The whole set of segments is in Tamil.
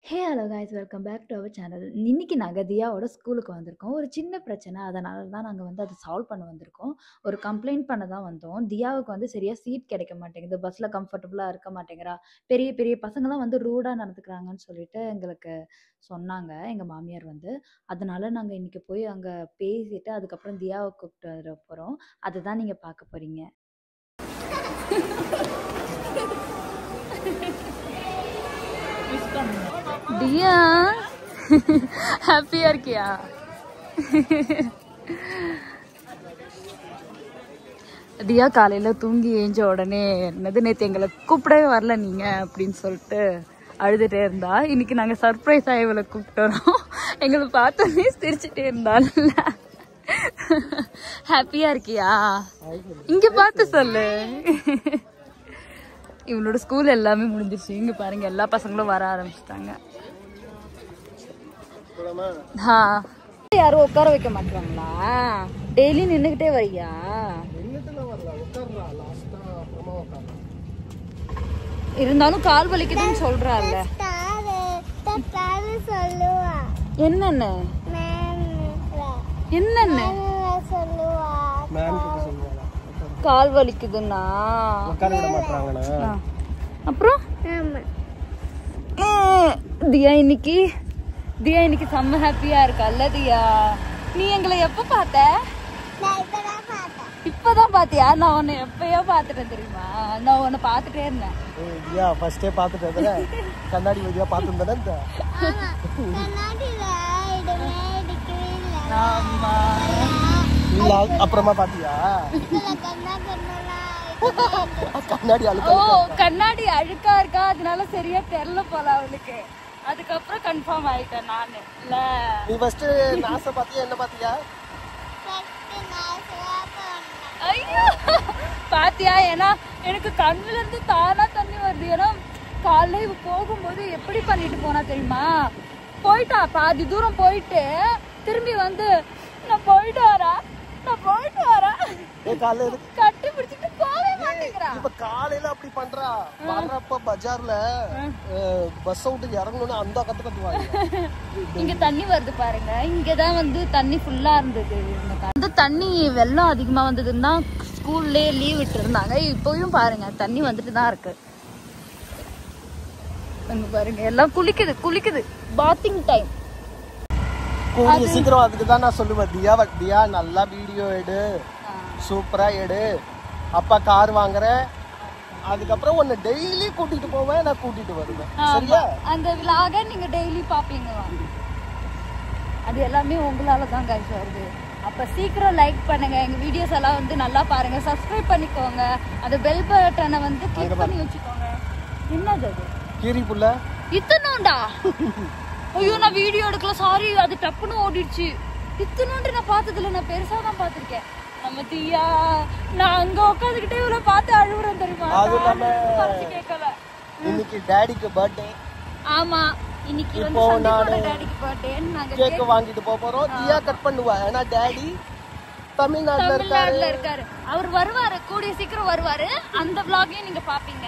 Hey hello guys, welcome back to our channel. இன்னைக்கு நாங்கள் தியாவோட ஸ்கூலுக்கு வந்திருக்கோம். ஒரு சின்ன பிரச்சனை, அதனால தான் நாங்கள் வந்து அதை சால்வ் பண்ண வந்திருக்கோம். ஒரு கம்ப்ளைண்ட் பண்ண தான் வந்தோம். தியாவுக்கு வந்து சரியாக சீட் கிடைக்க மாட்டேங்குது, பஸ்ஸில் கம்ஃபர்டபுளாக இருக்க மாட்டேங்கிறா, பெரிய பெரிய பசங்களாம் வந்து ரூடாக நடந்துக்கிறாங்கன்னு சொல்லிட்டு எங்களுக்கு சொன்னாங்க எங்கள் மாமியார் வந்து. அதனால நாங்கள் இன்னைக்கு போய் அங்கே பேசிட்டு அதுக்கப்புறம் தியாவை கூப்பிட்டு வர போகிறோம். அதை தான் நீங்கள் பார்க்க போகிறீங்க. தியா ஹாப்பியா இருக்கியா? தியா காலையில தூங்கி ஏஞ்ச உடனே என்னது நேத்து எங்களை கூப்பிடவே வரல நீங்க அப்படின்னு சொல்லிட்டு அழுதுட்டே இருந்தா. இன்னைக்கு நாங்க சர்ப்ரைஸா இவளை கூப்பிட்டு வரோம். எங்களை பார்த்தோன்னே சிரிச்சுட்டே இருந்தால. ஹாப்பியா இருக்கியா? இங்க பார்த்து சொல்லு. இவளோட ஸ்கூல் எல்லாமே முடிஞ்சிருச்சு. இங்க பாருங்க, எல்லா பசங்களும் வர ஆரம்பிச்சிட்டாங்க. யாரும் உட்கார வைக்க மாட்டாங்களா? டெய்லி நின்னுகிட்டே வரியா? இருந்தாலும் கால் வலிக்குதுன்னு சொல்றாள். என்னென்ன என்னென்ன கால் வலிக்குதுன்னா அப்புறம் தியா இன்னைக்கு செம்ம ஹாப்பியா இருக்கல்ல தியா? நீ எங்களை எப்ப பார்த்த? இப்பதான் பாத்தியா? நான் உன்னை எப்பயோ பாத்துட்டேன் தெரியுமா? நான் உன்னை பாத்துட்டே இருந்தேன். கண்ணாடி வழியா பாத்துருந்தேன். அப்புறமா பாத்தியா? கண்ணாடி அழுக்கா இருக்கா, அதனால சரியா தெரியல போல அவளுக்கு. அதுக்கப்புறம் கன்ஃபார்ம் ஆயிட்டேன் நானு. இல்ல நீ ஃபர்ஸ்ட் நாச பாத்தியா என்ன பாத்தியா? ஐயோ பாத்தியா? ஏன்னா எனக்கு கண்ணுல இருந்து தானா தண்ணி வருது. ஏன்னா காலைல இவ போகும்போது எப்படி பண்ணிட்டு போனா தெரியுமா? போயிட்டா, பாதி தூரம் போயிட்டு திரும்பி வந்து நான் போயிட்டு வரேன் கட்டி பிடிச்சிட்டு போவே மாட்டேங்கிறா. இப்ப காலையில அப்படி பண்றா. வர்றப்ப பஜார்ல பஸ் விட்டு இறங்கணும்னு அந்த கத்துவாங்க. இங்க தண்ணி வருது பாருங்க. இங்கதான் வந்து தண்ணி ஃபுல்லா இருந்தது. அந்த தண்ணி வெள்ளம் அதிகமா வந்ததுன்னா ஸ்கூல்ல லீவ் விட்டு இருந்தாங்க. இப்பயும் பாருங்க தண்ணி வந்துட்டு தான் இருக்கு. பாருங்க எல்லாம் குளிக்குது. Bathing time. சீக்கிரம் அதுக்கு தான் நான் சொல்லுவேன், தியா நல்லா வீடியோ எடு, சூப்பரா எடு, அப்பா கார் வாங்குறேன், அதுக்கப்புறம் உன்னை டெய்லி கூட்டிட்டு போவேன், நான் கூட்டிட்டு வருவேன். சரியா? அந்த விலாக நீங்க டெய்லி பாப்பீங்க. அது எல்லாமே உங்களால தான் கைஸ் வருது. அப்ப சீக்கிரம் லைக் பண்ணுங்க, எங்க வீடியோஸ் எல்லாம் வந்து நல்லா பாருங்க, சப்ஸ்கிரைப் பண்ணிக்கோங்க, அந்த பெல் பட்டனை வந்து கிளிக் பண்ணி வச்சுக்கோங்க. என்னது அது? கீரி புள்ள இத்தனோண்டா? ஐயோ நான் வீடியோ எடுக்கல, சாரி. அது டப்புன்னு ஓடிடுச்சு. இத்தனோண்டு நான் பார்த்ததில்ல, நான் பெருசா தான் பார்த்திருக்கேன். நம்ம தியா நான் அங்க உட்காந்துக்கிட்டே இவ்வளவு பார்த்து அழுவுறேன் தெரியுமா? கேட்கல. இன்னைக்கு டாடிக்கு பர்த்டே. ஆமா, இன்னைக்கு வந்து சந்தீப்போட டாடிக்கு பர்த்டே. நாங்க கேக் வாங்கிட்டு போறோம். தியா கட் பண்ணுவா. ஏன்னா டாடி தமிழ்நாட்டுல இருக்காரு. அவர் வருவாரு, கூடிய சீக்கிரம் வருவாரு. அந்த vlog-ஐயும் நீங்க பாப்பீங்க.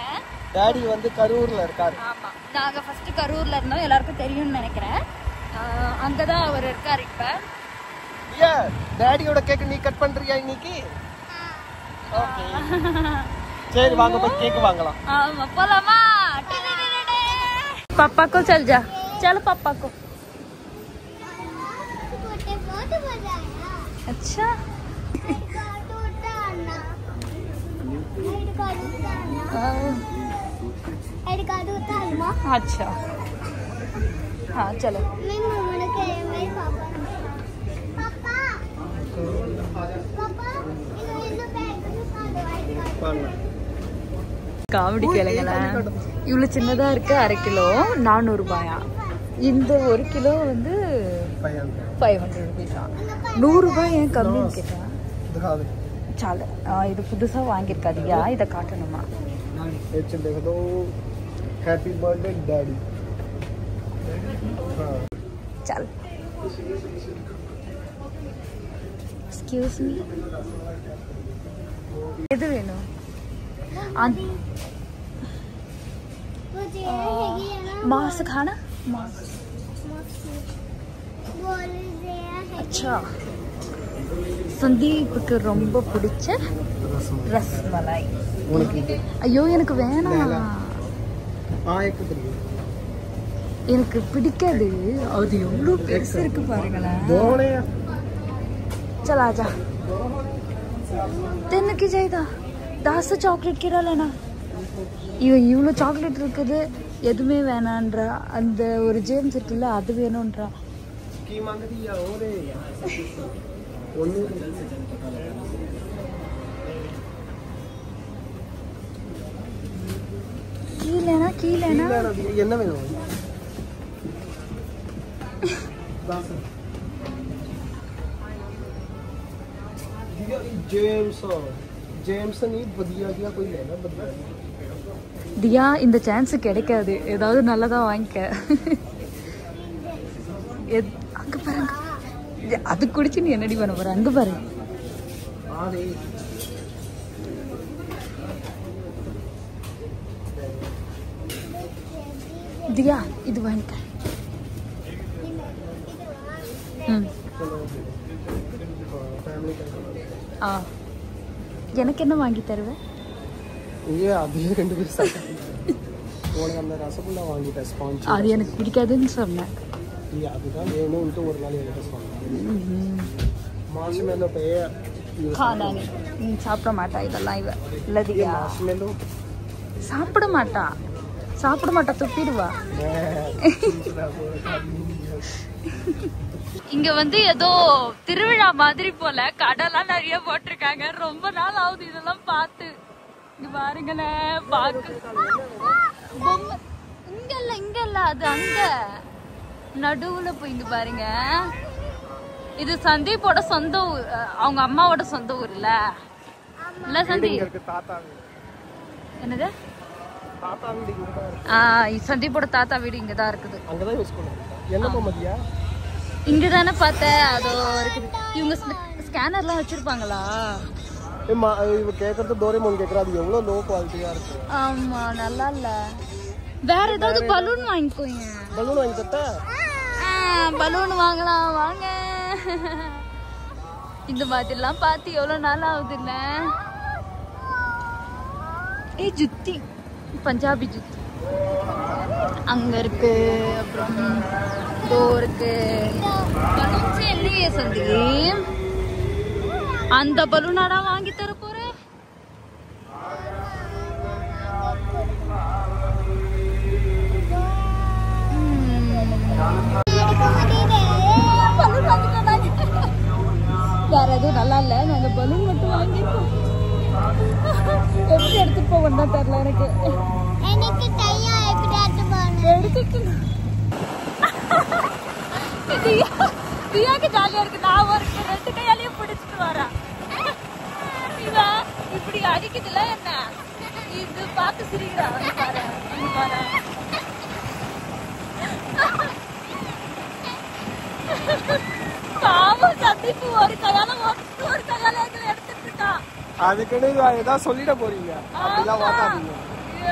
டாடி வந்து கரூர்ல இருக்காரு. ஆமா, நாங்க ஃபர்ஸ்ட் கரூர்ல இருந்தோம், எல்லாருக்கும் தெரியும்னு நினைக்கிறேன். அங்கதான் அவர் இருக்காரு இப்ப. டாடியோட கேக் நீ கட் பண்றியா இன்னைக்கு? ஓகே சரி, வாங்க போய் கேக் வாங்கலாம். ஆமா, போலாமா? पापा को चल जा, चल पापा को. अच्छा अच्छा, हाँ चलो. காமெடி கேளுங்களேன். இவ்வளவு சின்னதா இருக்கு. 1/2 கிலோ 400 ரூபாயா? இந்த 1 கிலோ வந்து 500 rupees. 100 ரூபாய் ஏன் கம்மின்னு கேட்டேன். சால இது புதுசா வாங்கியிருக்காதியா? இதை காட்டணுமா? Happy birthday daddy. चल एक्सक्यूज मी, எது வேணும்? मांस खाना? अच्छा சந்தீப்புக்கு ரொம்ப பிடிச்ச ரஸ்மலாய். ஐயோ எனக்கு வேணாம், எனக்கு பிடிக்காது. அது எவ்வளவு பெருசு இருக்கு பாருங்களேன். चल आजा तेन की चाहिए 10 चॉकलेट कीरा लेना. இவன் இவ்வளோ சாக்லேட் இருக்குது எதுவுமே வேணான்றா. அந்த ஒரு ஜேம்ஸ் இருக்குல்ல அது வேணும்ன்றா. கீழேனா கீழேனா என்ன வேணும்? जेम्स नहीं बढ़िया दिया कोई लेना बढ़िया தியா இந்த சான்ஸ் கிடைக்காது. ஏதாவது நல்லதா வாங்கிக்க. அங்க பாருங்க, அது குடிச்சு நீ என்னடி பண்ண போற? அங்க பாரு. தியா இது வாங்கிக்க. எனக்கு என்ன வாங்கி தருவேன்? அது எனக்கு பிடிக்காதுன்னு சொன்னேன். சாப்பிட மாட்டா இதெல்லாம். இவ இல்லதியா சாப்பிட மாட்டா, சாப்பிட மாட்டா, துப்பிடுவா. இங்க வந்து ஏதோ திருவிழா மாதிரி போல கடைலாம் நிறைய போட்டிருக்காங்க. ரொம்ப நாள் ஆகுது இதெல்லாம் பார்த்து. இங்க பாருங்களேன், இங்க இல்ல அது அங்க நடுவுல போய் இங்க பாருங்க. இது சந்தீப்போட சொந்த ஊர், அவங்க அம்மாவோட சொந்த ஊர் இல்ல இல்ல சந்தீப்? என்னது? சந்தீப்போட தாத்தா வீடு இங்கதான் இருக்குது. இங்கதானே பார்த்தேன். அதோ இருக்குது. இவங்க ஸ்கேனர்லாம் வச்சிருப்பாங்களா? ஆமா நல்லா இல்ல. வேற ஏதாவது பலூன் வாங்கிக்கோங்க. பலூன் வாங்கி தட்டா? பலூன் வாங்கலாம் வாங்க. இந்த மாதிரி எல்லாம் பார்த்து எவ்வளவு நாள் ஆகுது இல்ல? ஏய் ஜுத்தி, பஞ்சாபி ஜுத்தி அங்க இருக்கு. அப்புறம் இருக்கு. பலூன்ஸ் இல்லையே சந்தி. அந்த பலூனாடா வாங்கி தர போறேன். வேற எதுவும் நல்லா இல்ல. நான் அந்த பலூன் மட்டும் வாங்கிருக்கோம். எப்படி எடுத்துட்டு போகணும்னா தெரியல எனக்கு. தியாக்கு ஜாலியா இருக்கு. நான் ஒரு 2 கையாலையும் பிடிச்சிட்டு வரேன். இப்படி அடிக்குதுல என்ன இது பார்த்து சிரிக்கிறா. பாவம் சந்திப்பு ஒரு கையால ஒரு கையால எங்களை எடுத்துட்டு இருக்கான். அதுக்குன்னு ஏதாவது சொல்லிட போறீங்க? அப்படிலாம் வாட்டாதீங்க.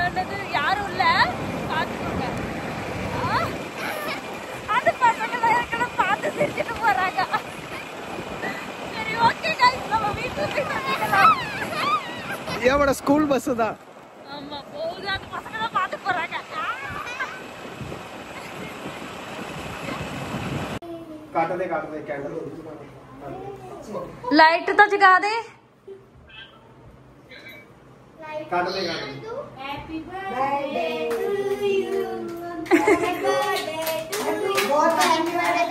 என்னது யாரும் இல்ல பாத்துக்கோங்க. அது பசங்க ஏற்கனவே பார்த்து சிரிச்சிட்டு போறாங்க. சரி ஓகே गाइस, நம்ம வீட்டுக்கு போயிடலாம். ஏவட ஸ்கூல் பஸ் தான். ஆமா போகுது. அந்த பசங்க தான் பார்த்து போறாங்க. काट दे कैंडल लाइट तो जगा दे. काट दे happy birthday to you, happy birthday to you, बहुत हैप्पी बर्थडे।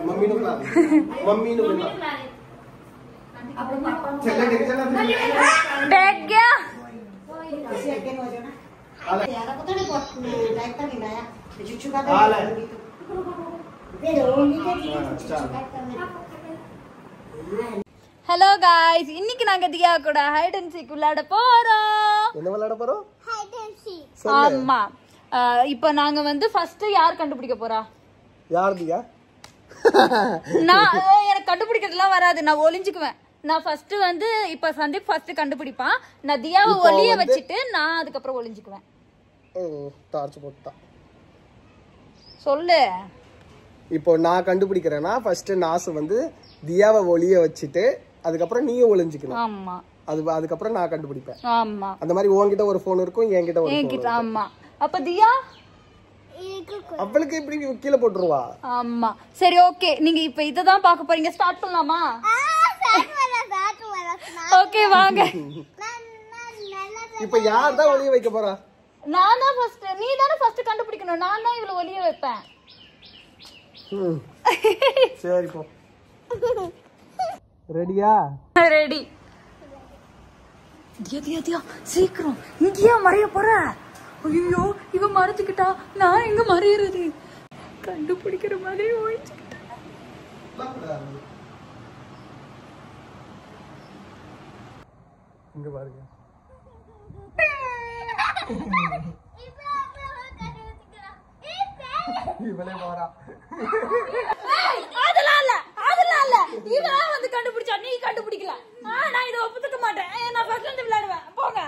मम्मी नु बुला, मम्मी नु बुला। चल देख चला देख गया यार पता नहीं बहुत लाइट का नहीं आया चुचू का हाल है दे दो नीचे हेलो गाइस, இன்னைக்கு நாங்க தியா கூட ஹைட் அண்ட் சீக் விளையாட போறோம். என்ன விளையாட போறோம்? Hide and seek. ஆமா, இப்போ நாங்க வந்து ஃபர்ஸ்ட் யார் கண்டுபிடிக்க போறா? யார் தியா? நான் எனக்கு கண்டுபிடிக்கிறதுலாம் வராது. நான் ஒளிஞ்சுக்குவேன். நான் ஃபர்ஸ்ட் வந்து இப்ப சந்தீப் ஃபர்ஸ்ட் கண்டுபிடிப்பான். நான் தியாவை ஒளிய வச்சிட்டு நான் அதுக்கு அப்புறம் ஒளிஞ்சுக்குவேன். டார்ச் போட்டா சொல்லு. இப்போ நான் கண்டுபிடிக்கிறேன்னா ஃபர்ஸ்ட் நாசு வந்து தியாவை ஒளிய வச்சிட்டு அதுக்கப்புறம் நீயும் ஒளிஞ்சுக்கணும். ஆமா. அதுக்கப்புறம் நான் கண்டுபிடிப்பேன். ஆமா. அந்த மாதிரி உன்கிட்ட ஒரு போன் இருக்கும், என்கிட்ட ஒரு போன் இருக்கும். ஆமா. அப்ப தியா அவளுக்கு இப்படி கீழே போட்டுருவா. ஆமா. சரி ஓகே, நீங்க இப்ப இததான் பார்க்க போறீங்க. ஸ்டார்ட் பண்ணலாமா? ஓகே வாங்க. இப்ப யார் தான் ஒளிய வைக்க போறா? நான் தான் ஃபர்ஸ்ட். நீ தானே ஃபர்ஸ்ட் கண்டுபிடிக்கணும். நான் தான் இவள ஒளிய வைப்பேன். சரி போ. ரெடியா? ரெடி. தியா தியா தியா சீக்கிரம். இங்கேயா மறைய போற? ஐயோ இவ மறைச்சுக்கிட்டா, நான் எங்க மறையறது? கண்டுபிடிக்கிற மாதிரி ஓடிச்சுக்கிட்டா. இங்க பாருங்க. இவளே போறா. அதெல்லாம் இல்ல. இவளா வந்து கண்டுபிடிச்சா, நீ கண்டுபிடிக்கல. நான் இத ஒப்புத்துக்க மாட்டேன். நான் ஃபர்ஸ்ட்ல இருந்து விளையாடுவேன். போங்க.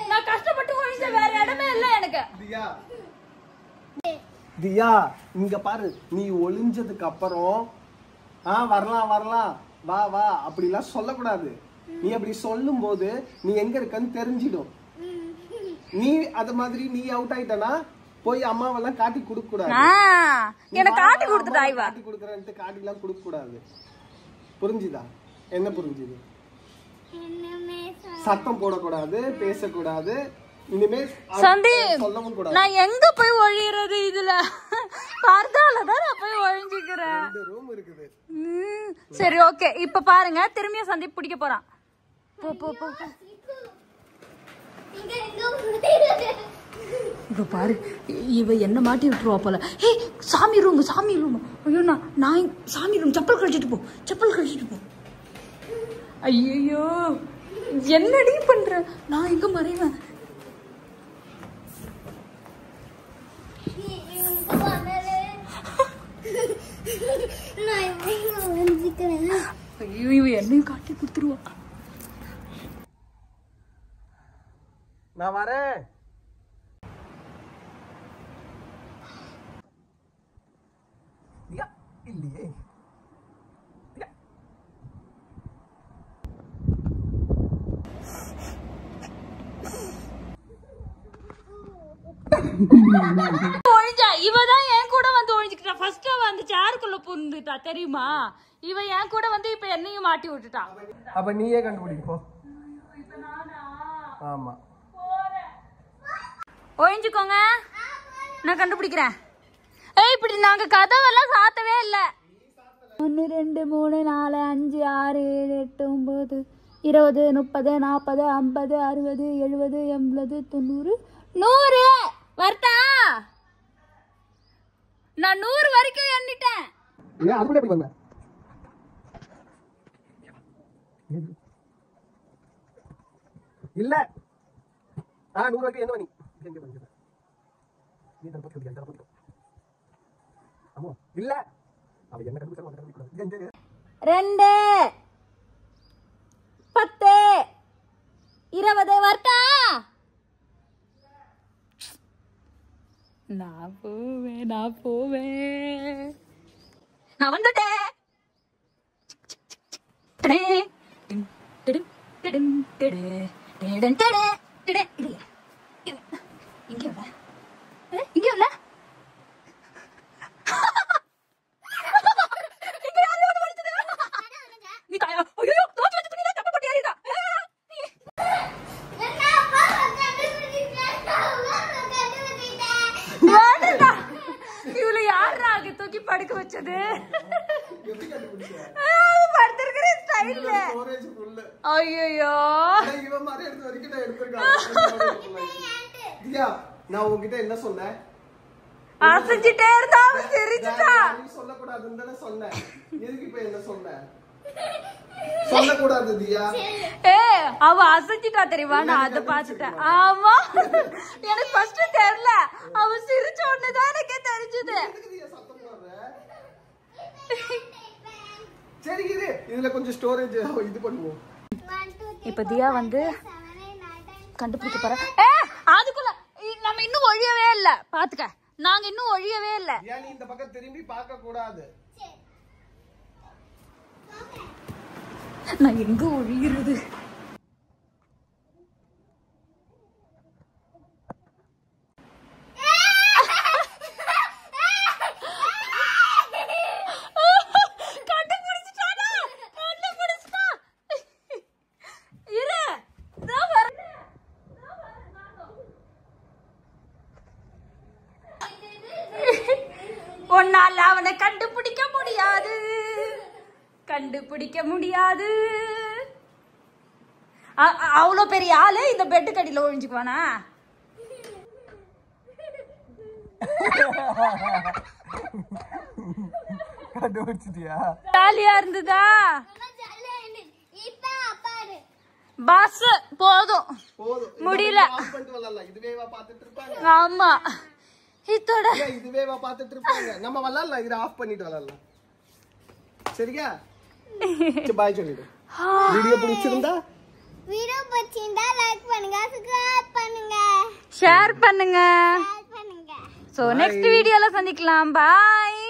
நான் கஷ்டப்பட்டு ஒழிஞ்ச வேற இடமே இல்ல எனக்கு. தியா இங்க பாரு, நீ ஒளிஞ்சதுக்கு அப்புறம் வரலாம் வா வா அப்படிலாம் சொல்லக்கூடாது. நீ அப்படி சொல்லும் போது நீ எங்க இருக்கன்னு தெரிஞ்சிடும். நீ அது மாதிரி நீ அவுட் ஆயிட்டனா போய் அம்மாவெல்லாம் காட்டி கொடுக்க கூடாது. எனக்கு காட்டி கொடுத்துட்டா இவ. காட்டி கொடுக்கறேன்ட்டு காட்டிலாம் கொடுக்க கூடாது. புரிஞ்சுதா? என்ன புரிஞ்சுது? சத்தம் போடக்கூடாது, பேசக்கூடாது. இனிமே சந்தீப், நான் எங்க போய் ஒழியறது? இதுல பர்தாலதான் நான் போய் ஒழிஞ்சுக்கிறேன். ரூம் இருக்குது. சரி ஓகே, இப்ப பாருங்க, திரும்பியும் சந்தீப் பிடிக்க போறான். போ போ போ. இவ பாரு, இவ என்ன மாட்டி விட்டுருவா போல. ஹே சாமி ரூம். ஐயோ நான் சாமி ரூம். செப்பல் கழிச்சிட்டு போ. ஐயோ என்னடி பண்ற? நான் எங்க மறைவேன்? ஐயோ இவ என்னையும் காட்டி கொடுத்துருவா. நான் வரேன். இல்லையே. ஒழிஞ்சா இவதான் என் கூட வந்து ஒழிஞ்சுக்கிட்டா. ஃபர்ஸ்ட் வந்து சேருக்குள்ள புந்துட்டா தெரியுமா? இவ என் கூட வந்து இப்ப என்னையும் மாட்டி விட்டுட்டா. அப்ப நீயே கண்டுபிடிக்க போ. ஆமா ஒழிஞ்சுக்கோங்க, நான் கண்டுபிடிக்கிறேன். ஏய் இப்படி நாங்க கதவெல்லாம் சாத்தவே இல்ல. 1 2 3 4 5 6 7 8 9 20 30 40 50 60 70 80 90 100 வரட்டா? நான் 100 வரைக்கும் எண்ணிட்டேன். ஏன் அதுக்குள்ள எப்படி வந்த? இல்ல 100 வரைக்கும் என்ன பண்ணி? எங்க வந்து நீ தான் பக்கத்துல அந்த பக்கம். அம்மா இல்ல அவ என்ன கண்டுபிடிச்சா உனக்கு கண்டுபிடிக்கணும். 2 10 20 வரட்டா? நான் போவேன். நான் வந்துட்டேன். இங்க இல்ல. நீ தாயா? ஐயோ தோச்சு வச்சு துணியில தப்பு போட்டு ஏறிடா. இவள யாரா அங்க தூக்கி படுக்க வச்சது? படுத்திருக்கிற ஸ்டைல்ல. ஐயோ இவ மாதிரி எடுத்து வரைக்கும் நான் எடுத்துர்க்கேன். தியா நான் உன்கிட்ட என்ன சொன்னேன்? அசஞ்சிட்டே இருந்தா சிரிச்சிட்டா. நீ சொல்ல கூடாதுன்னு தான சொன்னேன். எதுக்கு இப்ப என்ன சொன்ன? சொல்ல கூடாது தியா. அவ அசஞ்சிட்டா தெரியுமா? நான் அத பாத்துட்டேன். ஆமா எனக்கு ஃபர்ஸ்ட் தெரியல. அவ சிரிச்ச உடனே தான் எனக்கு தெரிஞ்சது. சரி இது இதுல கொஞ்சம் ஸ்டோரேஜ் இது பண்ணுவோம். இப்ப தியா வந்து கண்டுபிடிக்க போற. அதுக்குள்ள நம்ம இன்னும் ஒழியவே இல்ல, பாத்துக்க. நாங்க இன்னும் ஒழியவே இல்ல. ஏன் நீ இந்த பக்கம் திரும்பி பார்க்க கூடாது? நான் எங்க ஒழியிறது? ஒன்னால அவனை கண்டுபிடிக்க முடியாது, கண்டுபிடிக்க முடியாது. அவ்வளோ பெரிய ஆளு இந்த பெட்டு கடியில ஒழிஞ்சுக்குவானா? கண்டுபிடிச்சிட்டியா? ஜாலியா இருந்ததா? பஸ் போதும் முடியல. ஆமா இதோட இதுவே பார்த்துட்டு இருப்பாங்க. நம்ம விளையாடலாம், இதை ஆஃப் பண்ணிட்டு விளையாடலாம். சரியா? பாய் சொல்லிடு. வீடியோ பிடிச்சிருந்தா லைக் பண்ணுங்க, சப்ஸ்கிரைப் பண்ணுங்க, ஷேர் பண்ணுங்க. சோ நெக்ஸ்ட் வீடியோல சந்திக்கலாம். பாய்.